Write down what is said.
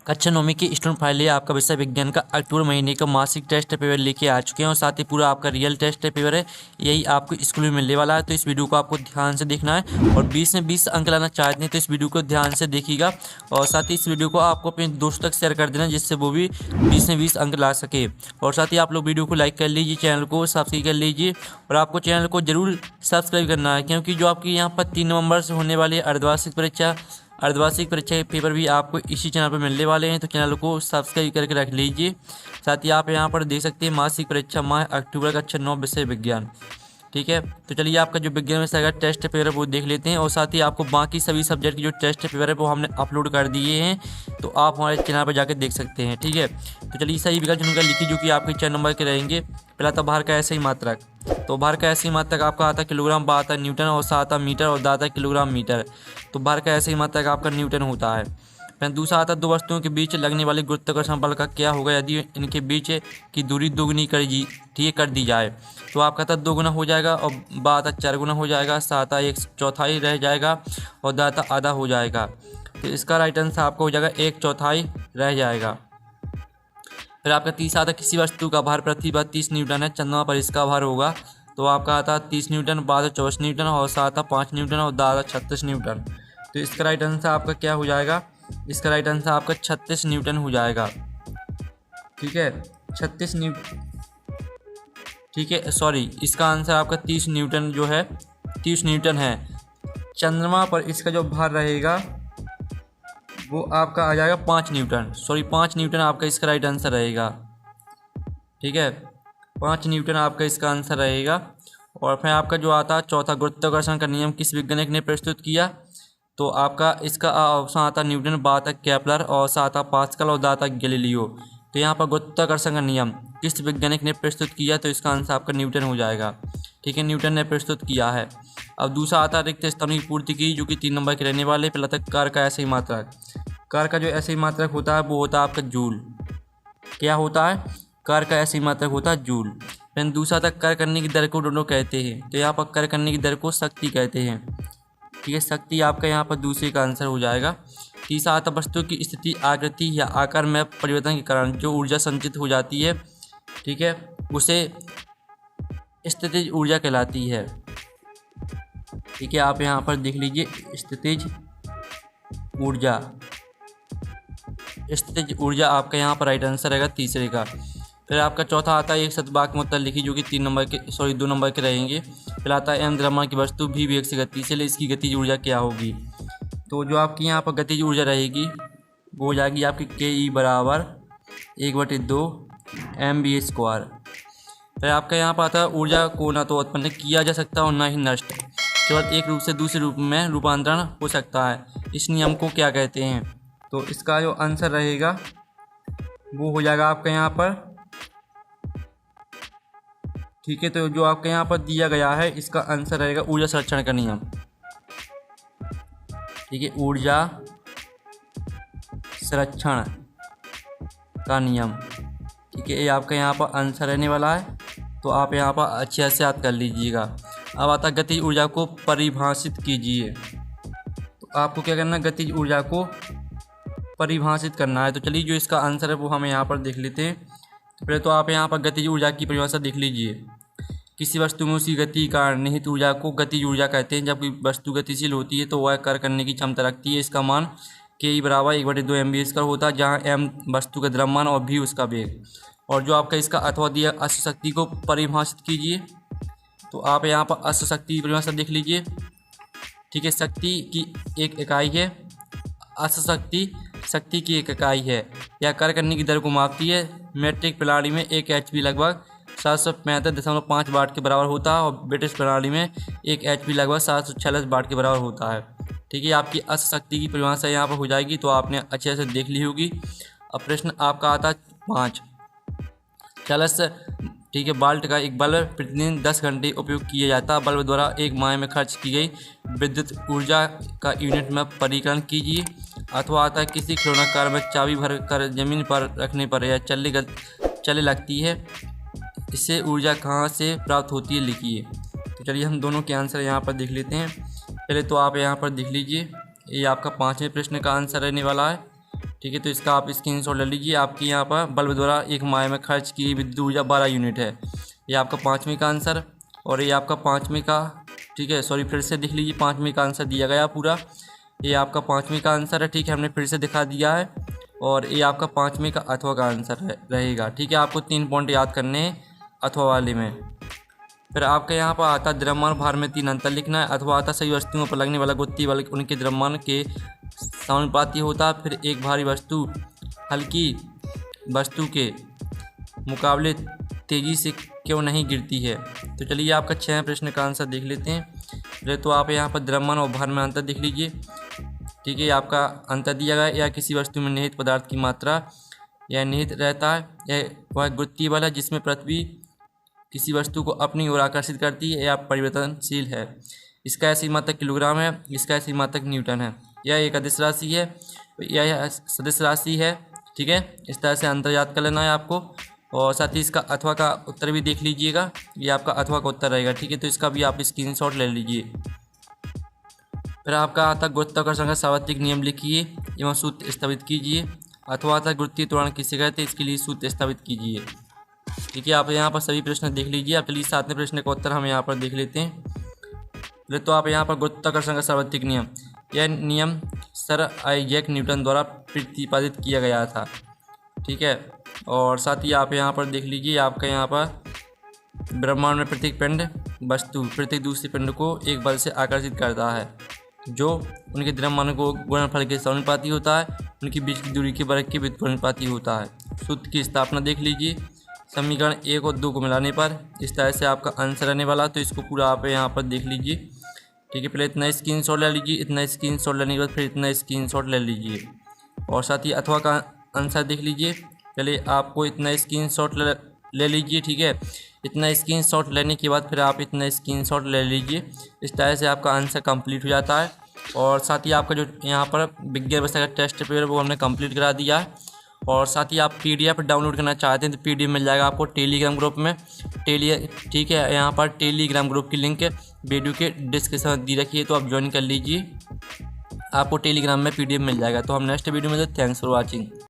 कक्षा 9वीं की student file है। आपका विषय विज्ञान का अक्टूबर महीने का मासिक टेस्ट पेपर लेके आ चुके हैं और साथ ही पूरा आपका रियल टेस्ट पेपर है, यही आपको स्कूल में मिलने वाला है। तो इस वीडियो को आपको ध्यान से देखना है और 20 में 20 अंक लाना चाहते हैं तो इस वीडियो को ध्यान से देखिएगा और साथ ही इस वीडियो को आपको अपने दोस्तों तक शेयर कर देना जिससे वो भी 20 में 20 अंक ला सके। और साथ ही आप लोग वीडियो को लाइक कर लीजिए, चैनल को सब्सक्राइब कर लीजिए और आपको चैनल को जरूर सब्सक्राइब करना है क्योंकि जो आपकी यहाँ पर 3 नवंबर से होने वाली अर्धवार्षिक परीक्षा के पेपर भी आपको इसी चैनल पर मिलने वाले हैं। तो चैनल को सब्सक्राइब करके रख लीजिए। साथ ही आप यहाँ पर देख सकते हैं मासिक परीक्षा माह अक्टूबर कक्षा 9 विषय विज्ञान। ठीक है, तो चलिए आपका जो विज्ञान विषय का टेस्ट पेपर है वो देख लेते हैं और साथ ही आपको बाकी सभी सब्जेक्ट के जो टेस्ट पेपर है वो हमने अपलोड कर दिए हैं, तो आप हमारे चैनल पर जाकर देख सकते हैं। ठीक है, तो चलिए सही विकल्प चुनकर लिखिए जो कि आपके 4 नंबर के रहेंगे। पहला था भार का ऐसे ही मात्रक, तो भार का ऐसे ही मात्रक आपका आता किलोग्राम, बा आता न्यूटन और सा आता मीटर और दा आता किलोग्राम मीटर। तो भार का ऐसे ही मात्रक आपका न्यूटन होता है। फिर दूसरा आता दो वस्तुओं के बीच लगने वाले गुरुत्वाकर्षण बल का क्या होगा यदि इनके बीच की दूरी दोगुनी कर दी जाए। तो आपका था 2 गुना हो जाएगा और बा आता 4 गुना हो जाएगा, सा आता 1/4 रह जाएगा और दा आता आधा हो जाएगा। तो इसका राइट आंसर आपका हो जाएगा 1/4 रह जाएगा। फिर आपका तीसरा आता किसी वस्तु का भार पृथ्वी पर 30 न्यूटन है, चंद्रमा पर इसका भार होगा। तो आपका आता 30 न्यूटन, बा आता 24 न्यूटन और सा आता 5 न्यूटन और दा आता 36 न्यूटन। तो इसका राइट आंसर आपका क्या हो जाएगा, इसका राइट आंसर आपका 36 न्यूटन हो जाएगा। ठीक है, 36 न्यूटन, ठीक है सॉरी, इसका आंसर आपका 30 न्यूटन जो है 30 न्यूटन है। चंद्रमा पर इसका जो भार रहेगा वो आपका आ जाएगा 5 न्यूटन, सॉरी 5 न्यूटन आपका इसका राइट आंसर रहेगा। ठीक है, 5 न्यूटन आपका इसका आंसर रहेगा। और फिर आपका जो आता है चौथा, गुरुत्वाकर्षण का नियम किस वैज्ञानिक ने प्रस्तुत किया। तो आपका इसका ऑप्शन आता न्यूटन, बा आता केपलर और सा आता पास्कल और दा आता गैलीलियो। तो यहाँ पर गुरुत्वाकर्षण का नियम किस वैज्ञानिक ने प्रस्तुत किया, तो इसका आंसर आपका न्यूटन हो जाएगा। ठीक है, न्यूटन ने प्रस्तुत किया है। अब दूसरा आता रिक्त स्थानों की पूर्ति की जो कि 3 नंबर के रहने वाले। पहला तक कार का ऐसे ही मात्रक, कार का जो ऐसे ही मात्रक होता है वो होता है आपका जूल। क्या होता है, कार का ऐसे ही मात्रक होता है जूल। फिर दूसरा तक कर करने की दर को दोनों कहते हैं, तो यहाँ पर कर करने की दर को शक्ति कहते हैं। ठीक है, शक्ति आपका यहाँ पर दूसरे का आंसर हो जाएगा। तीसरा आता वस्तु की स्थिति, आकृति या आकार में परिवर्तन के कारण जो ऊर्जा संचित हो जाती है, ठीक है, उसे स्थितिज ऊर्जा कहलाती है। ठीक है, आप यहाँ पर देख लीजिए स्थितिज ऊर्जा, स्थितिज ऊर्जा आपका यहाँ पर राइट आंसर रहेगा तीसरे का। फिर आपका चौथा आता है एक शतवाक्य में उत्तर लिखिए जो कि 2 नंबर के रहेंगे। फिर आता है एम द्रव्यमान की वस्तु भी वेग से गति से, इसकी गतिज ऊर्जा क्या होगी। तो जो आपकी यहाँ पर गतिज ऊर्जा रहेगी वो हो जाएगी आपकी के बराबर 1/2 mv²। फिर आपका यहाँ पर आता है ऊर्जा को ना तो उत्पन्न किया जा सकता और ना ही नष्ट, केवल एक रूप से दूसरे रूप में रूपांतरण हो सकता है। इस नियम को क्या कहते हैं। तो इसका जो आंसर रहेगा वो हो जाएगा आपका यहाँ पर, ठीक है, तो जो आपके यहाँ पर दिया गया है इसका आंसर रहेगा ऊर्जा संरक्षण का नियम। ठीक है, ऊर्जा संरक्षण का नियम। ठीक है, ये आपका यहाँ पर आंसर रहने वाला है, तो आप यहाँ पर अच्छे से याद कर लीजिएगा। अब आता गतिज ऊर्जा को परिभाषित कीजिए। तो आपको क्या करना है, गतिज ऊर्जा को परिभाषित करना है। तो चलिए जो इसका आंसर है वो हम यहाँ पर देख लेते हैं। पहले तो आप यहाँ पर गतिज ऊर्जा की परिभाषा देख लीजिए। किसी वस्तु में उसकी गति कारण निहित ऊर्जा को गतिज ऊर्जा कहते हैं। जब कोई वस्तु गतिशील होती है तो वह कार्य करने की क्षमता रखती है। इसका मान के बराबर 1/2 mv² होता है, जहाँ m वस्तु का द्रव्यमान और v उसका वेग। और जो आपका इसका अथवा दिया अश्व शक्ति को परिभाषित कीजिए। तो आप यहाँ पर अश्व शक्ति की परिभाषा देख लीजिए। ठीक है, शक्ति की एक इकाई है, अश्व शक्ति की एक इकाई है। यह कार्य करने की दर को मापती है। मैट्रिक प्रणाली में 1 HP लगभग 765.5 वाट के बराबर होता है और ब्रिटिश प्रणाली में 1 HP लगभग 746 वाट के बराबर होता है। ठीक है, आपकी अश्व शक्ति की परिभाषा यहाँ पर हो जाएगी, तो आपने अच्छे से देख ली होगी। अब प्रश्न आपका आता 5, चलस, ठीक है, बाल्ट का एक बल्ब प्रतिदिन 10 घंटे उपयोग किया जाता है। बल्ब द्वारा 1 माह में खर्च की गई विद्युत ऊर्जा का यूनिट में परिकलन कीजिए। अथवा आता है किसी खिलौना कार में चाबी भर कर जमीन पर रखने पर यह चले लगती है, इससे ऊर्जा कहाँ से प्राप्त होती है लिखिए। तो चलिए हम दोनों के आंसर यहाँ पर देख लेते हैं। पहले तो आप यहाँ पर देख लीजिए, ये आपका 5वें प्रश्न का आंसर रहने वाला है। ठीक है। तो इसका आप स्क्रीनशॉट ले लीजिए। आपकी यहाँ पर बल्ब द्वारा एक माह में खर्च की विद्युत ऊर्जा 12 यूनिट है। ये आपका 5वीं का आंसर, और ये आपका 5वीं का, ठीक है, सॉरी फिर से देख लीजिए, 5वीं का आंसर दिया गया पूरा। ये आपका 5वीं का आंसर है, ठीक है, हमने फिर से दिखा दिया है। और ये आपका 5वीं का अथवा का आंसर रहेगा, ठीक है। आपको 3 पॉइंट याद करने हैं अथवा वाले में। फिर आपके यहाँ पर आता द्रव्यमान भार में 3 अंतर लिखना है। अथवा आता सभी वस्तुओं पर लगने वाला गुरुत्वीय बल उनके द्रव्यमान के समानुपाती होता है। फिर एक भारी वस्तु हल्की वस्तु के मुकाबले तेजी से क्यों नहीं गिरती है। तो चलिए आपका 6 प्रश्न का आंसर देख लेते हैं। पहले तो आप यहाँ पर द्रव्यमान और भार में अंतर देख लीजिए, ठीक है। आपका अंतर दिया गया, या किसी वस्तु में निहित पदार्थ की मात्रा यह निहित रहता है, यह वह गुरुत्वीय बल है जिसमें पृथ्वी किसी वस्तु को अपनी ओर आकर्षित करती है, या परिवर्तनशील है। इसका सही मात्रक किलोग्राम है, इसका सही मात्रक न्यूटन है। यह एक अदिश राशि है, यह सदिश राशि है, ठीक है। इस तरह से अंतर याद कर लेना है आपको। और साथ ही इसका अथवा का उत्तर भी देख लीजिएगा, ये आपका अथवा का उत्तर रहेगा, ठीक है। तो इसका भी आप स्क्रीनशॉट ले लीजिए। फिर आपका आता गुरुत्वाकर्षण का सार्वत्रिक नियम लिखिए एवं सूत्र स्थापित कीजिए। अथवा आता गुरुत्वीय त्वरण किसे कहते हैं, इसके लिए सूत्र स्थापित कीजिए, ठीक है। आप यहाँ पर सभी प्रश्न देख लीजिए। आप चलिए 7वें प्रश्न का उत्तर हम यहाँ पर देख लेते हैं। पहले तो आप यहाँ पर गुरुत्वाकर्षण का सार्वत्रिक नियम, यह नियम सर आइजैक न्यूटन द्वारा प्रतिपादित किया गया था, ठीक है। और साथ ही आप यहाँ पर देख लीजिए, आपका यहाँ पर ब्रह्मांड में प्रत्येक पिंड वस्तु प्रत्येक दूसरे पिंड को एक बल से आकर्षित करता है, जो उनके द्रव्यमान को गुणनफल के समानुपाती होता है, उनकी बीच की दूरी के वर्ग के व्युत्क्रमानुपाती होता है। सूत्र की स्थापना देख लीजिए। समीकरण 1 और 2 को मिलाने पर इस तरह से आपका आंसर रहने वाला, तो इसको पूरा आप यहाँ पर देख लीजिए, ठीक है। पहले इतना स्क्रीनशॉट ले लीजिए, इतना स्क्रीनशॉट लेने के बाद फिर इतना स्क्रीनशॉट ले लीजिए। और साथ ही अथवा का आंसर देख लीजिए। पहले आपको इतना स्क्रीनशॉट ले लीजिए, ठीक है। इतना स्क्रीनशॉट लेने के बाद फिर आप इतना स्क्रीनशॉट ले लीजिए। इस तरह से आपका आंसर कंप्लीट हो जाता है। और साथ ही आपका जो यहाँ पर विज्ञान व्यवस्था का टेस्ट पेपर वो हमने कंप्लीट करा दिया है। और साथ ही आप PDF डाउनलोड करना चाहते हैं तो PDF मिल जाएगा आपको टेलीग्राम ग्रुप में, ठीक है। यहाँ पर टेलीग्राम ग्रुप की लिंक वीडियो के डिस्क्रिप्शन में दी रखी है, तो आप ज्वाइन कर लीजिए। आपको टेलीग्राम में PDF मिल जाएगा। तो हम नेक्स्ट वीडियो में, थैंक्स फॉर वॉचिंग।